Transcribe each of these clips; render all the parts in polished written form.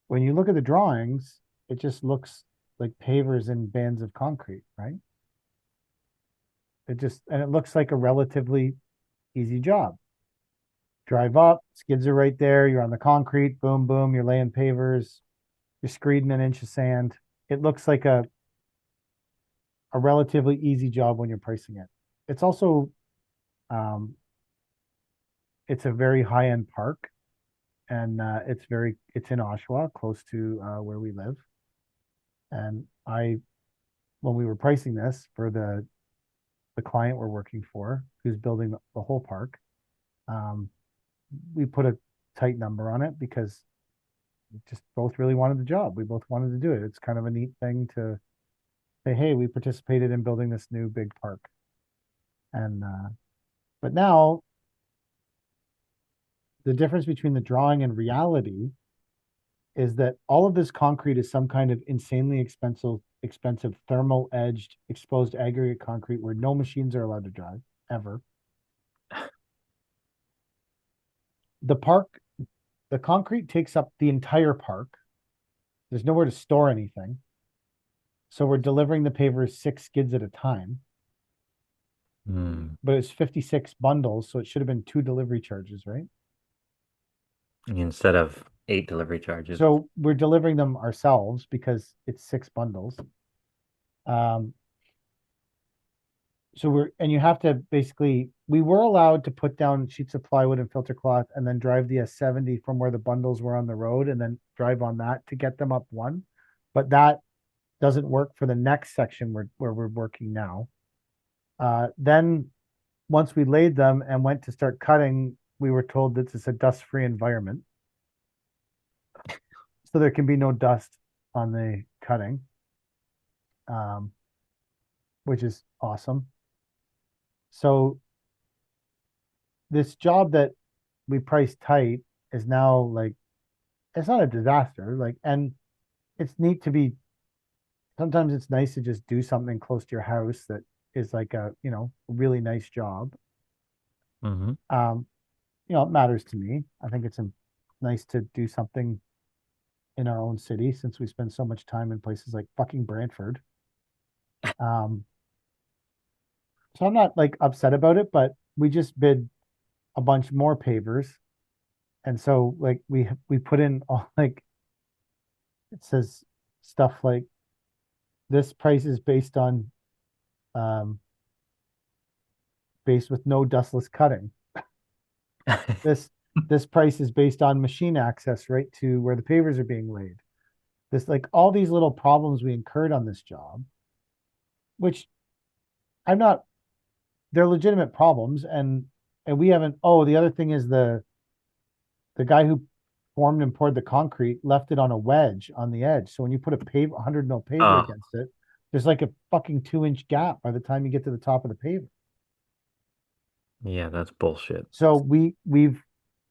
when you look at the drawings, it just looks like pavers and bands of concrete, right? And it looks like a relatively easy job. Drive up, skids are right there. You're on the concrete, boom, boom. You're laying pavers. You're screeding an inch of sand. It looks like a relatively easy job when you're pricing it. It's also um, it's a very high end park, and it's in Oshawa, close to where we live. And when we were pricing this for the client we're working for, who's building the whole park, um, we put a tight number on it because we just both really wanted the job. We both wanted to do it. It's kind of a neat thing to say, hey, we participated in building this new big park. And but now the difference between the drawing and reality is that all of this concrete is some kind of insanely expensive thermal edged exposed aggregate concrete where no machines are allowed to drive ever. The park, the concrete takes up the entire park. There's nowhere to store anything. So we're delivering the pavers 6 skids at a time, Hmm. but it's 56 bundles, so it should have been 2 delivery charges, right? Instead of 8 delivery charges. So we're delivering them ourselves because it's 6 bundles. Um, and you have to basically, we were allowed to put down sheets of plywood and filter cloth and then drive the S70 from where the bundles were on the road and then drive on that to get them up one. But that doesn't work for the next section where we're working now. Then once we laid them and went to start cutting, we were told that it's a dust-free environment. So there can be no dust on the cutting, um, which is awesome. So this job that we priced tight is now like it's not a disaster. Like, and it's neat to be. Sometimes it's nice to just do something close to your house that is like a really nice job. Hmm. Um, it matters to me. I think it's nice to do something in our own city since we spend so much time in places like fucking Brantford. Um, so I'm not like upset about it, but we just bid a bunch more pavers, and so like we put in all like it says stuff like this price is um based with no dustless cutting. This this price is based on machine access right to where the pavers are being laid. This like all these little problems we incurred on this job, which I'm not they're legitimate problems and we haven't the other thing is the guy who formed and poured the concrete left it on a wedge on the edge. So when you put a 100 mil paver Oh, against it, there's like a fucking 2 inch gap by the time you get to the top of the paver. yeah, that's bullshit. So we've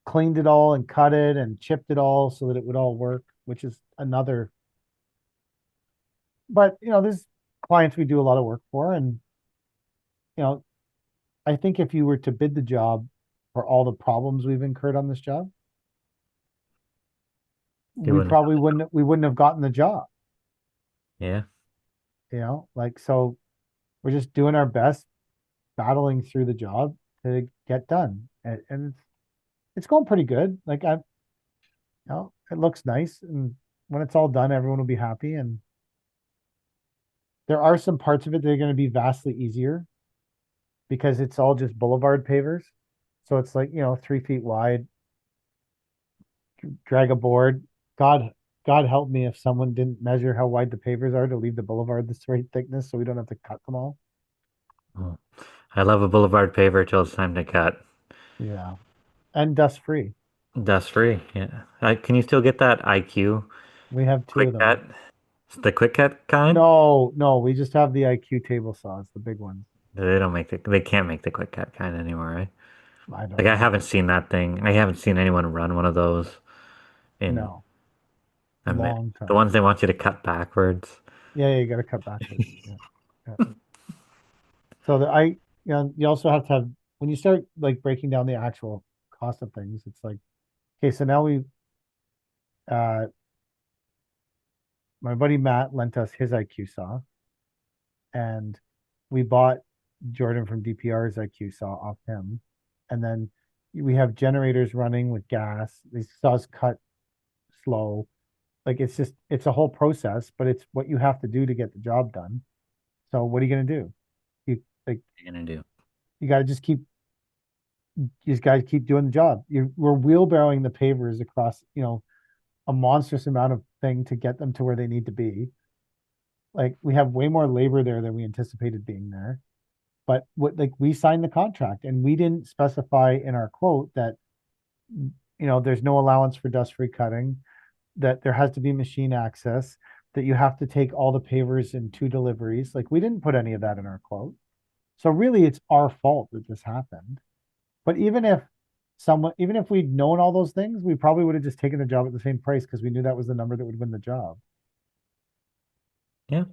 cleaned it all and cut it and chipped it all so that it would all work, which is another. But there's clients we do a lot of work for, and you know, I think if you were to bid the job for all the problems we've incurred on this job, You we wouldn't. probably wouldn't have gotten the job. Yeah. Like so we're just doing our best, battling through the job to get done, and it's going pretty good. Like it looks nice, and when it's all done, everyone will be happy. And there are some parts of it that are going to be vastly easier because it's all just boulevard pavers. So it's like, 3 feet wide, drag a board. God, God help me if someone didn't measure how wide the pavers are to leave the boulevard this right thickness so we don't have to cut them all. Oh. I love a boulevard paver till it's time to cut. Yeah. And dust free. Dust free. Yeah. Can you still get that IQ We have two of quick them. cut? It's the quick cut kind? No, no, we just have the IQ table saws, the big ones. They can't make the quick cut kind anymore, right? I Like don't I know. haven't seen that thing. I haven't seen anyone run one of those in No, a minute. long The time. ones they want you to cut backwards. Yeah, you got to cut backwards. Yeah. Yeah. So you also have to have when you start like breaking down the actual cost of things, it's like, okay, so now uh my buddy Matt lent us his IQ saw, and we bought Jordan from DPR's IQ saw off him, and then we have generators running with gas. These saws cut slow. Like it's a whole process, but it's what you have to do to get the job done. So what are you gonna do? You like What are you gonna do? you got to just keep these guys keep doing the job. We're wheelbarrowing the pavers across, a monstrous amount of thing to get them to where they need to be. Like we have way more labor there than we anticipated being there. But what like we signed the contract and we didn't specify in our quote that there's no allowance for dust-free cutting, that there has to be machine access, that you have to take all the pavers in 2 deliveries. Like we didn't put any of that in our quote. So really it's our fault that this happened. But even if we'd known all those things, we probably would have just taken the job at the same price because we knew that was the number that would win the job. Yeah.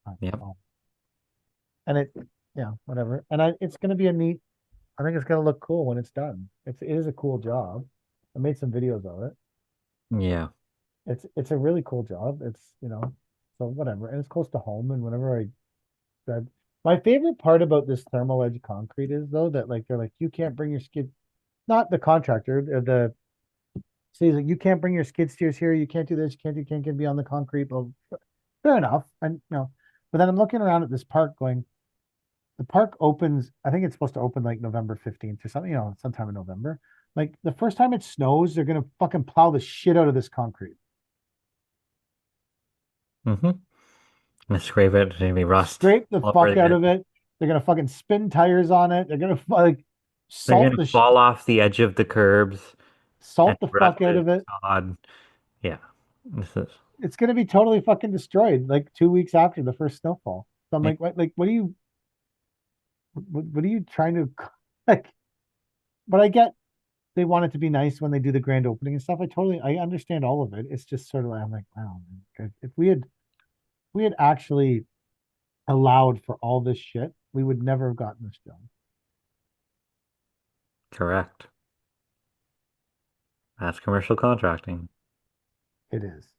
Uh, Yep. well, And yeah, whatever. And it's going to be I think it's going to look cool when it's done. It is a cool job. I made some videos of it. Yeah. It's a really cool job. So whatever. And it's close to home. And whenever I said, my favorite part about this thermal edge concrete is though that like they're like, you can't bring your skid, not the contractor, the city's like, you can't bring your skid steers here. You can't do this. You can't get beyond the concrete. But fair enough. And but then I'm looking around at this park going, the park opens, I think it's supposed to open like November 15th or something, sometime in November. Like the first time it snows, they're gonna fucking plow the shit out of this concrete. Mm-hmm. Gonna scrape it, maybe rust Scrape the all over fuck the out edge. of it. They're gonna fucking spin tires on it. They're gonna like They're salt gonna the sh- fall off the edge of the curbs and salt the rust fuck out the of it. sod. Yeah. This is It's gonna be totally fucking destroyed like 2 weeks after the first snowfall. So I'm yeah, what are you what are you trying to like? But I get they want it to be nice when they do the grand opening and stuff. I understand all of it. It's just sort of like I'm like, wow, man, if we had actually allowed for all this shit, we would never have gotten this done. correct. That's commercial contracting. It is.